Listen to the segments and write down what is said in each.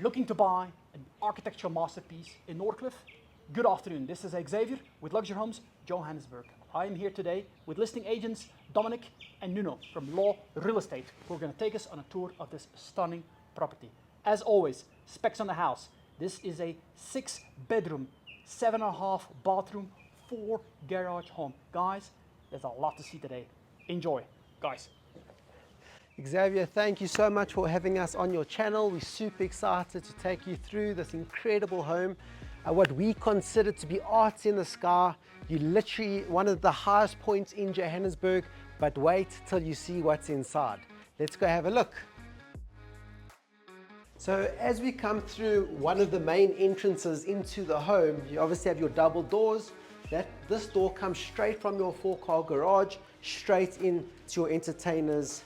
Looking to buy an architectural masterpiece in Northcliff? Good afternoon, this is Xavier with Luxury Homes, Johannesburg. I am here today with listing agents Dominic and Nuno from Law Real Estate, who are going to take us on a tour of this stunning property. As always, specs on the house. This is a 6-bedroom, 7.5 bathroom, 4 garage home. Guys, there's a lot to see today. Enjoy, guys. Xavier, thank you so much for having us on your channel. We're super excited to take you through this incredible home. What we consider to be art in the sky. You're literally one of the highest points in Johannesburg, but wait till you see what's inside. Let's go have a look. So as we come through one of the main entrances into the home, you obviously have your double doors. This door comes straight from your 4-car garage, straight into your entertainers.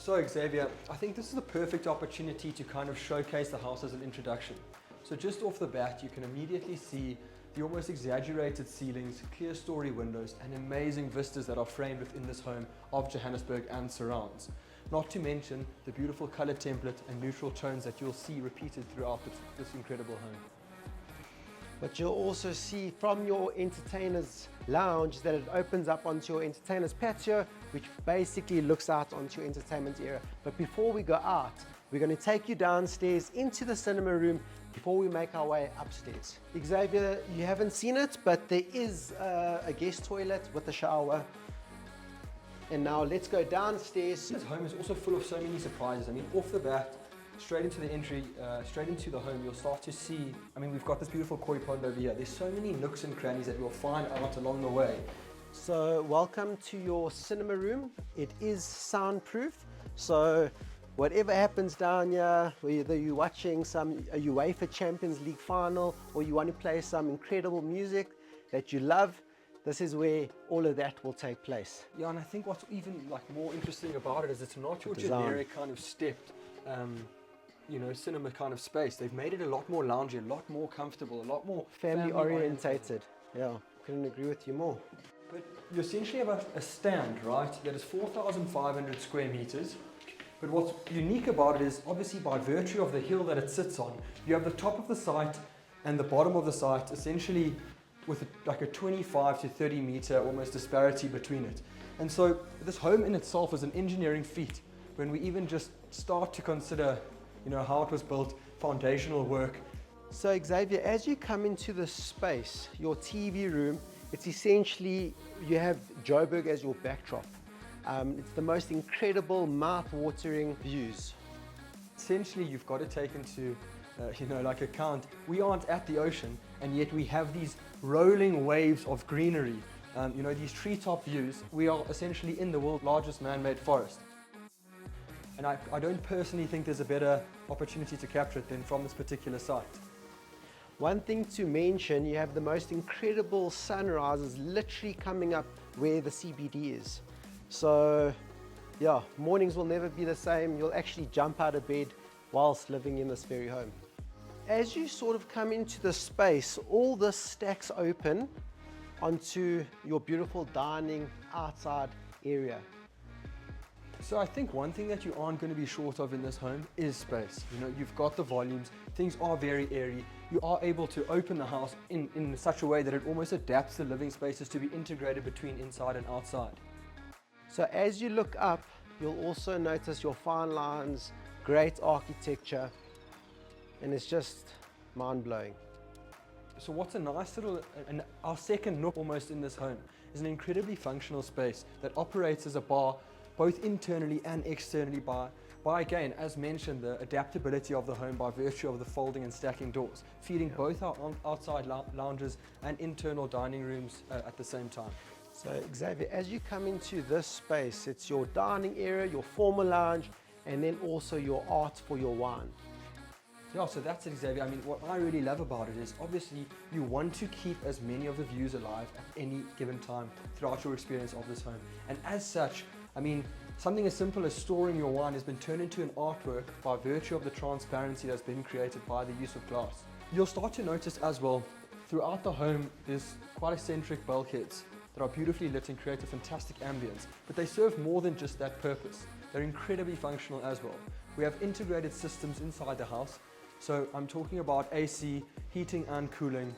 So Xavier, I think this is the perfect opportunity to kind of showcase the house as an introduction. So just off the bat, you can immediately see the almost exaggerated ceilings, clear story windows, and amazing vistas that are framed within this home of Johannesburg and surrounds. Not to mention the beautiful color template and neutral tones that you'll see repeated throughout this incredible home. But you'll also see from your entertainer's lounge that it opens up onto your entertainer's patio, which basically looks out onto your entertainment area. But before we go out, we're going to take you downstairs into the cinema room before we make our way upstairs. Xavier, you haven't seen it, but there is a guest toilet with a shower. And now let's go downstairs. This home is also full of so many surprises. I mean, off the bat, straight into the entry, straight into the home, you'll start to see, I mean, we've got this beautiful koi pond over here. There's so many nooks and crannies that we'll find out along the way. So welcome to your cinema room. It is soundproof. So whatever happens down here, whether you're watching some UEFA Champions League final or you want to play some incredible music that you love, this is where all of that will take place. Yeah, and I think what's even more interesting about it is it's not your generic kind of stepped cinema kind of space. They've made it a lot more loungy, a lot more comfortable, a lot more family orientated. Yeah, couldn't agree with you more. But you essentially have a stand, right, that is 4,500 square meters. But what's unique about it is, obviously by virtue of the hill that it sits on, you have the top of the site and the bottom of the site essentially with like a 25 to 30 meter almost disparity between it. And so this home in itself is an engineering feat when we even just start to consider how it was built, foundational work. So Xavier, as you come into this space, your TV room, it's essentially, you have Joburg as your backdrop. It's the most incredible mouth-watering views. Essentially, you've got to take into account, we aren't at the ocean, and yet we have these rolling waves of greenery. These treetop views. We are essentially in the world's largest man-made forest. And I don't personally think there's a better opportunity to capture it than from this particular site. One thing to mention, you have the most incredible sunrises literally coming up where the CBD is. So yeah, mornings will never be the same. You'll actually jump out of bed whilst living in this very home. As you sort of come into the space, all this stacks open onto your beautiful dining outside area. So I think one thing that you aren't going to be short of in this home is space. You've got the volumes, things are very airy. You are able to open the house in such a way that it almost adapts the living spaces to be integrated between inside and outside. So as you look up, you'll also notice your fine lines, great architecture, and it's just mind-blowing. So what's a nice little, our second nook almost in this home, is an incredibly functional space that operates as a bar both internally and externally by again, as mentioned, the adaptability of the home by virtue of the folding and stacking doors, feeding both our outside lounges and internal dining rooms at the same time. So Xavier, as you come into this space, it's your dining area, your formal lounge, and then also your art for your wine. Yeah, so that's it, Xavier. I mean, what I really love about it is obviously you want to keep as many of the views alive at any given time throughout your experience of this home. And as such, I mean, something as simple as storing your wine has been turned into an artwork by virtue of the transparency that's been created by the use of glass. You'll start to notice as well, throughout the home, there's quite eccentric bulkheads that are beautifully lit and create a fantastic ambience, but they serve more than just that purpose. They're incredibly functional as well. We have integrated systems inside the house So I'm talking about AC, heating and cooling.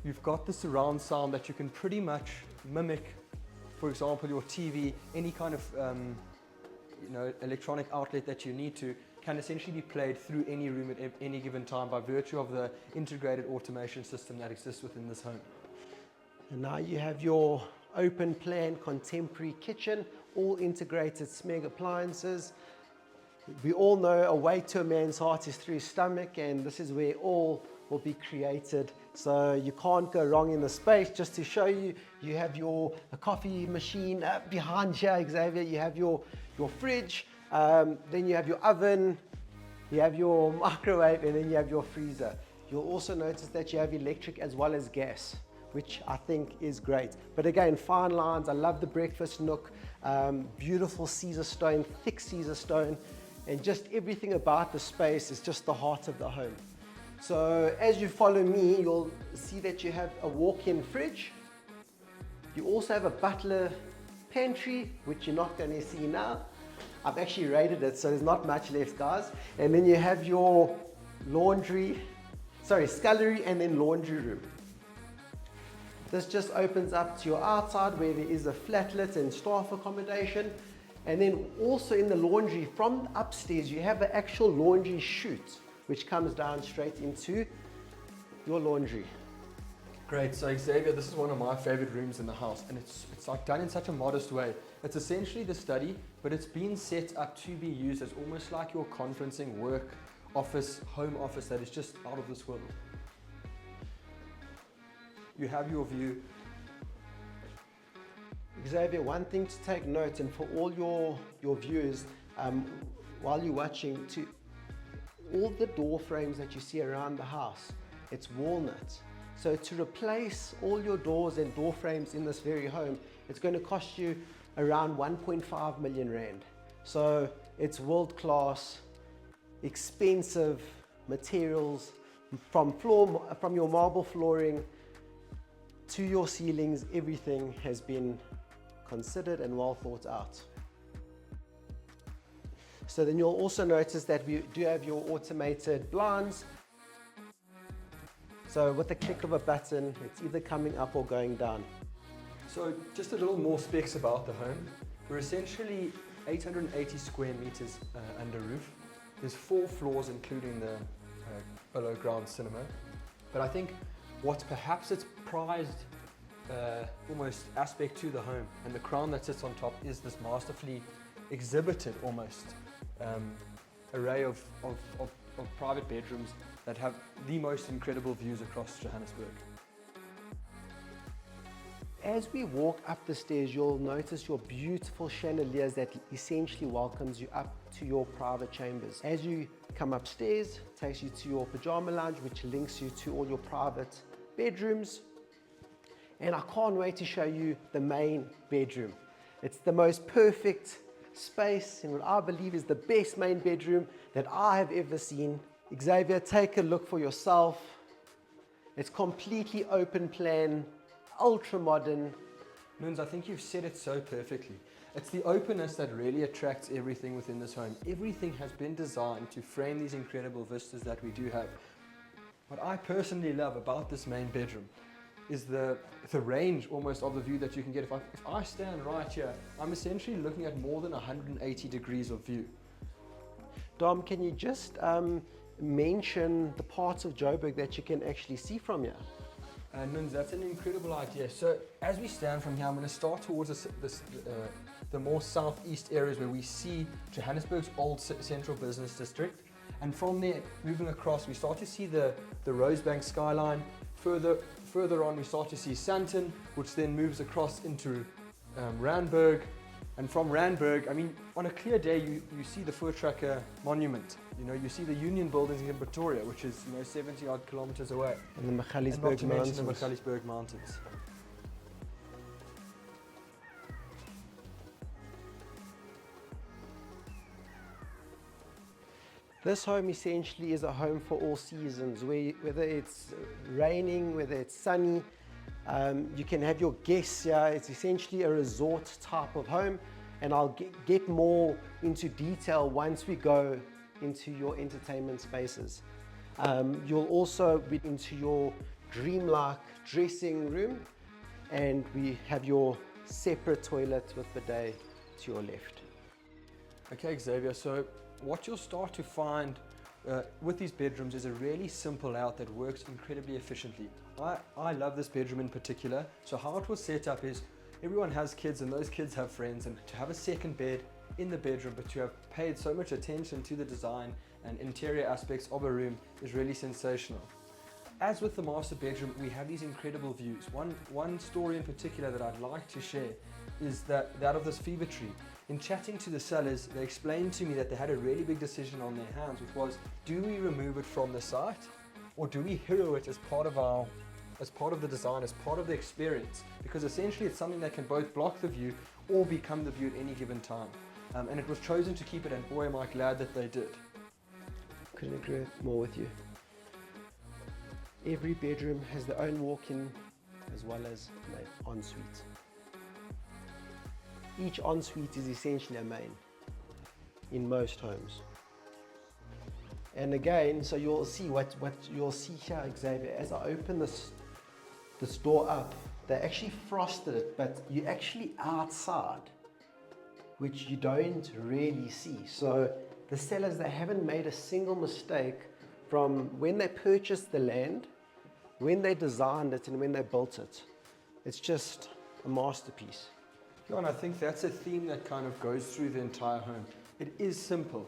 You've got the surround sound that you can pretty much mimic, for example, your TV, any kind of electronic outlet that you need to, can essentially be played through any room at any given time by virtue of the integrated automation system that exists within this home. And now you have your open plan contemporary kitchen, all integrated SMEG appliances. We all know a way to a man's heart is through his stomach, and this is where all will be created. So you can't go wrong in the space. Just to show you, you have your coffee machine behind here, Xavier. You have your fridge, then you have your oven, you have your microwave, and then you have your freezer. You'll also notice that you have electric as well as gas, which I think is great. But again, fine lines. I love the breakfast nook, beautiful Caesar stone, thick Caesar stone, and just everything about the space is just the heart of the home. So as you follow me, you'll see that you have a walk-in fridge. You also have a butler pantry, which you're not going to see now. I've actually rated it, so there's not much left, guys. And then you have your scullery and then laundry room. This just opens up to your outside where there is a flatlet and staff accommodation. And then also in the laundry, from upstairs, you have an actual laundry chute, which comes down straight into your laundry. Great, so Xavier, this is one of my favorite rooms in the house, and it's like done in such a modest way. It's essentially the study, but it's been set up to be used as almost like your conferencing work office, home office that is just out of this world. You have your view. Xavier, one thing to take note, and for all your viewers, while you're watching, all the door frames that you see around the house, it's walnut. So to replace all your doors and door frames in this very home, it's going to cost you around 1.5 million rand. So it's world-class, expensive materials, from your marble flooring to your ceilings. Everything has been considered and well thought out. So then you'll also notice that we do have your automated blinds. So with the click of a button, it's either coming up or going down. So just a little more specs about the home. We're essentially 880 square meters under roof. There's 4 floors, including the below ground cinema. But I think what's perhaps its prized almost aspect to the home, and the crown that sits on top, is this masterfully exhibited almost array of private bedrooms that have the most incredible views across Johannesburg. As we walk up the stairs, you'll notice your beautiful chandeliers that essentially welcomes you up to your private chambers. As you come upstairs, it takes you to your pajama lounge, which links you to all your private bedrooms. And I can't wait to show you the main bedroom. It's the most perfect space and what I believe is the best main bedroom that I have ever seen. Xavier, take a look for yourself. It's completely open plan, ultra modern. Nunes, I think you've said it so perfectly. It's the openness that really attracts everything within this home. Everything has been designed to frame these incredible vistas that we do have. What I personally love about this main bedroom is the range almost of the view that you can get. If I stand right here, I'm essentially looking at more than 180 degrees of view. Dom, can you just mention the parts of Joburg that you can actually see from here? Nunes, that's an incredible idea. So as we stand from here, I'm going to start towards the more southeast areas where we see Johannesburg's old central business district. And from there, moving across, we start to see the Rosebank skyline. Further on, we start to see Sandton, which then moves across into Randburg. And from Randburg, I mean, on a clear day, you see the Voortrekker monument. You know, you see the Union buildings in Pretoria, which is 70 odd kilometers away. And the And not to mention the Magaliesberg Mountains. This home essentially is a home for all seasons, whether it's raining, whether it's sunny, you can have your guests here. It's essentially a resort type of home, and I'll get more into detail once we go into your entertainment spaces. You'll also be into your dreamlike dressing room, and we have your separate toilet with bidet to your left. Okay, Xavier, so what you'll start to find with these bedrooms is a really simple layout that works incredibly efficiently. I love this bedroom in particular. So how it was set up is everyone has kids and those kids have friends, and to have a second bed in the bedroom but to have paid so much attention to the design and interior aspects of a room is really sensational. As with the master bedroom, we have these incredible views. One story in particular that I'd like to share is that of this fever tree. In chatting to the sellers, they explained to me that they had a really big decision on their hands, which was, do we remove it from the site, or do we hero it as part of the design, as part of the experience? Because essentially it's something that can both block the view or become the view at any given time. And it was chosen to keep it, and boy am I glad that they did. Couldn't agree more with you. Every bedroom has their own walk-in as well as an ensuite. Each ensuite is essentially a main in most homes. And again, so you'll see what you'll see here, Xavier, as I open this door up, they actually frosted it, but you're actually outside, which you don't really see. So the sellers, they haven't made a single mistake from when they purchased the land, when they designed it, and when they built it. It's just a masterpiece. Yeah, and I think that's a theme that kind of goes through the entire home. It is simple.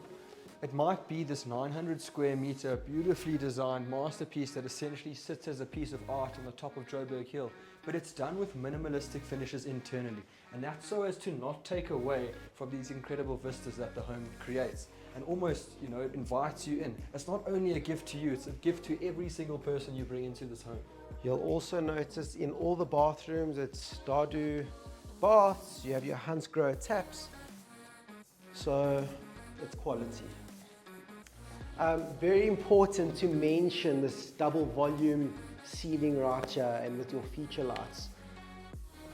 It might be this 900 square meter, beautifully designed masterpiece that essentially sits as a piece of art on the top of Joburg Hill, but it's done with minimalistic finishes internally, and that's so as to not take away from these incredible vistas that the home creates, and almost, it invites you in. It's not only a gift to you, it's a gift to every single person you bring into this home. You'll also notice in all the bathrooms, it's Dadu baths, you have your Hansgrohe taps, so it's quality. Very important to mention this double volume ceiling right here and with your feature lights.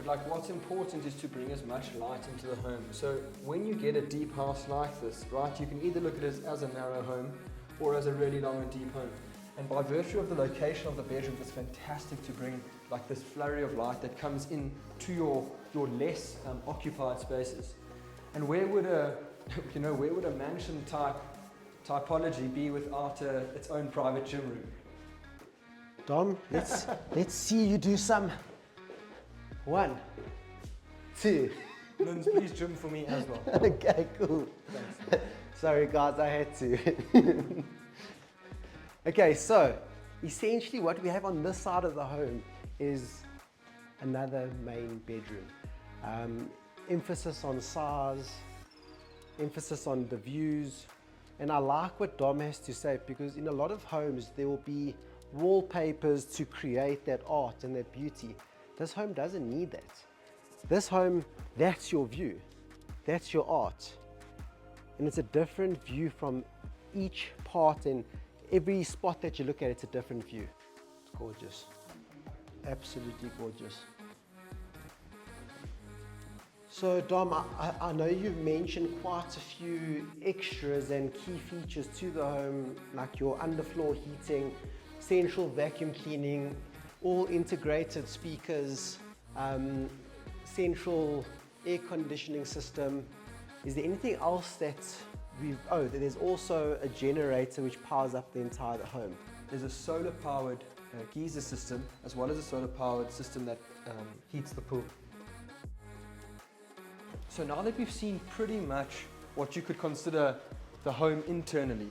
But what's important is to bring as much light into the home. So when you get a deep house like this, right, you can either look at it as a narrow home or as a really long and deep home. And by virtue of the location of the bedrooms, it's fantastic to bring this flurry of light that comes in to your less occupied spaces. And where would a mansion type typology be without its own private gym room? Dom, let's see you do some. 1, 2. Lins, please gym for me as well. Okay, cool. Thanks. Sorry guys, I had to. Okay, so essentially what we have on this side of the home is another main bedroom. Emphasis on size, emphasis on the views, and I like what Dom has to say, because in a lot of homes there will be wallpapers to create that art and that beauty. This home doesn't need that. This home, that's your view, that's your art, and it's a different view from each part, and every spot that you look at, it's a different view. It's gorgeous, absolutely gorgeous. So Dom, I know you've mentioned quite a few extras and key features to the home, like your underfloor heating, central vacuum cleaning, all integrated speakers, central air conditioning system. Is there anything else that there's also a generator which powers up the entire home? There's a solar powered geyser system, as well as a solar powered system that heats the pool. So now that we've seen pretty much what you could consider the home internally,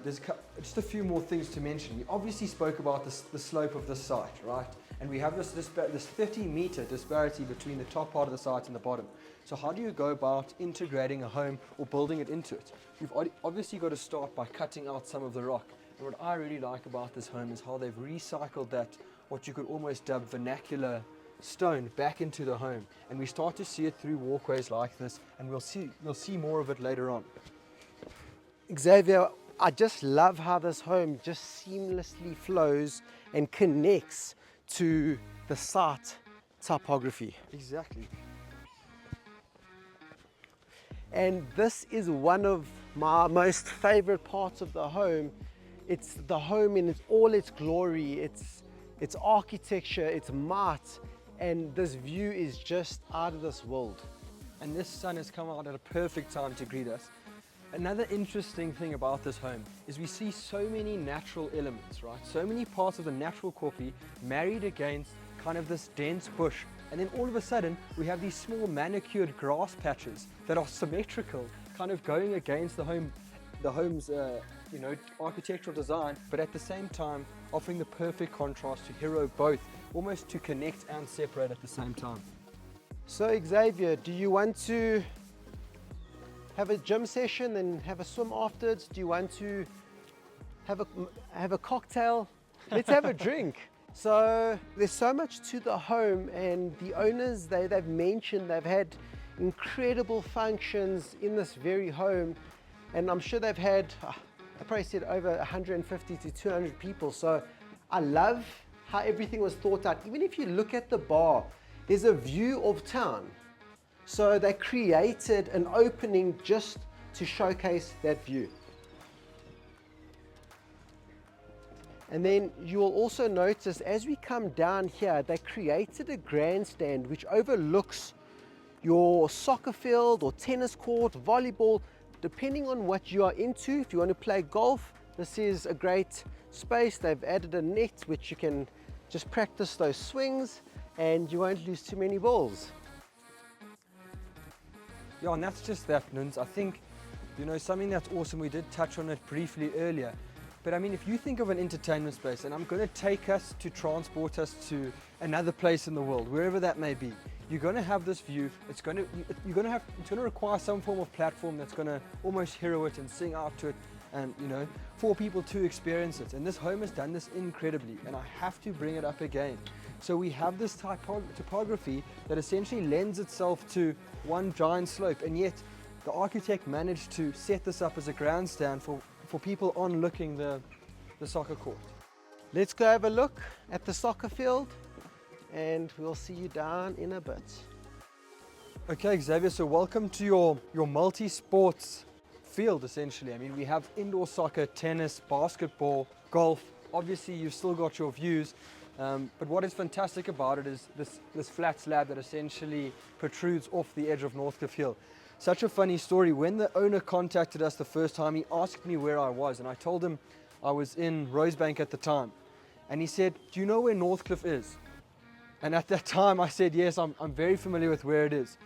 there's just a few more things to mention. We obviously spoke about the slope of the site, right? And we have this 30-meter disparity between the top part of the site and the bottom. So how do you go about integrating a home or building it into it? You've obviously got to start by cutting out some of the rock. And what I really like about this home is how they've recycled that, what you could almost dub vernacular stone, back into the home. And we start to see it through walkways like this, and we'll see more of it later on. Xavier, I just love how this home just seamlessly flows and connects to the site topography. Exactly. And this is one of my most favorite part of the home. It's the home in all its glory, its architecture, its might, and this view is just out of this world. And this sun has come out at a perfect time to greet us. Another interesting thing about this home is we see so many natural elements, right? So many parts of the natural koppie married against kind of this dense bush. And then all of a sudden, we have these small manicured grass patches that are symmetrical, kind of going against the home's architectural design, but at the same time, offering the perfect contrast to hero both, almost to connect and separate at the same time. So Xavier, do you want to have a gym session and have a swim afterwards? Do you want to have a cocktail? Let's have a drink. So there's so much to the home, and the owners, they've mentioned they've had incredible functions in this very home, and I'm sure they've had, I probably said over 150 to 200 people. So I love how everything was thought out. Even if you look at the bar, there's a view of town. So they created an opening just to showcase that view. And then you'll also notice as we come down here, they created a grandstand which overlooks your soccer field or tennis court, volleyball, depending on what you are into. If you want to play golf, this is a great space. They've added a net which you can just practice those swings and you won't lose too many balls. Yeah, and that's just that, Nuns. I think, something that's awesome, we did touch on it briefly earlier, but I mean, if you think of an entertainment space, and I'm going to take us to transport us to another place in the world, wherever that may be, you're going to have this view. It's going to require some form of platform that's going to almost hero it and sing out to it, and for people to experience it. And this home has done this incredibly, and I have to bring it up again. So we have this topography that essentially lends itself to one giant slope, and yet the architect managed to set this up as a grandstand for people on looking the soccer court. Let's go have a look at the soccer field and we'll see you down in a bit. Okay, Xavier, so welcome to your multi-sports field, essentially. I mean, we have indoor soccer, tennis, basketball, golf. Obviously, you've still got your views, but what is fantastic about it is this flat slab that essentially protrudes off the edge of Northcliff Hill. Such a funny story. When the owner contacted us the first time, he asked me where I was, and I told him I was in Rosebank at the time. And he said, "Do you know where Northcliff is?" And at that time, I said, "Yes, I'm very familiar with where it is."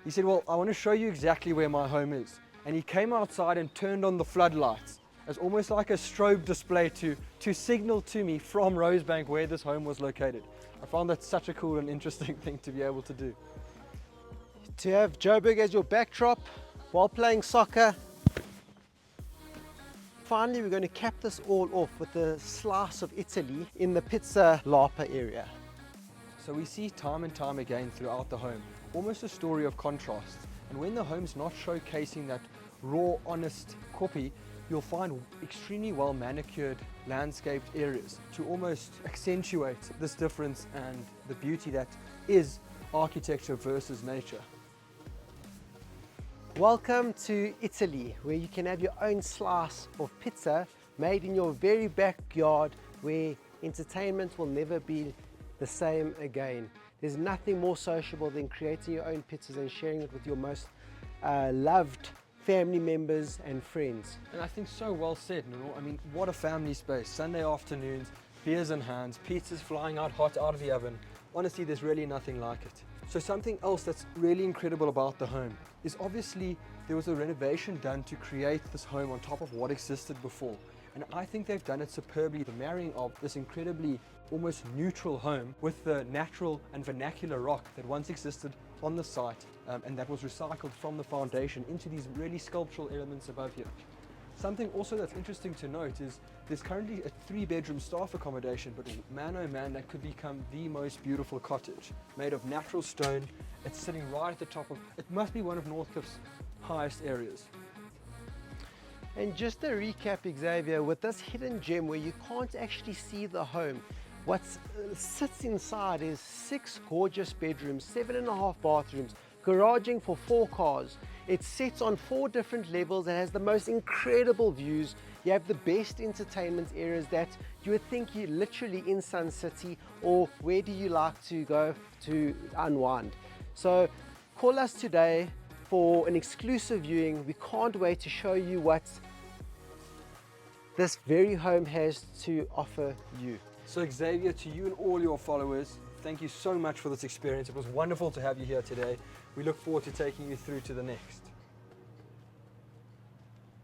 He said, "Well, I want to show you exactly where my home is." And he came outside and turned on the floodlights as almost like a strobe display to signal to me from Rosebank where this home was located. I found that such a cool and interesting thing to be able to do. To have Joburg as your backdrop while playing soccer. Finally, we're going to cap this all off with a slice of Italy in the Pizza Lapa area. So we see time and time again throughout the home, almost a story of contrast. And when the home's not showcasing that raw, honest koppie, you'll find extremely well manicured landscaped areas to almost accentuate this difference and the beauty that is architecture versus nature. Welcome to Italy, where you can have your own slice of pizza made in your very backyard, where entertainment will never be the same again. There's nothing more sociable than creating your own pizzas and sharing it with your most loved family members and friends. And I think so well said, Nuno. I mean, what a family space. Sunday afternoons, beers in hands, pizzas flying out hot out of the oven. Honestly, there's really nothing like it. So something else that's really incredible about the home is obviously there was a renovation done to create this home on top of what existed before. And I think they've done it superbly, the marrying of this incredibly almost neutral home with the natural and vernacular rock that once existed on the site and that was recycled from the foundation into these really sculptural elements above here. Something also that's interesting to note is there's currently a 3-bedroom staff accommodation, but man oh man, that could become the most beautiful cottage made of natural stone. It's sitting right at the top of, it must be one of Northcliff's highest areas. And just a recap, Xavier, with this hidden gem where you can't actually see the home, what sits inside is 6 gorgeous bedrooms, 7.5 bathrooms, garaging for 4 cars. It sits on 4 different levels and has the most incredible views. You have the best entertainment areas that you would think you're literally in Sun City, or where do you like to go to unwind. So call us today for an exclusive viewing. We can't wait to show you what this very home has to offer you. So Xavier, to you and all your followers, thank you so much for this experience. It was wonderful to have you here today. We look forward to taking you through to the next.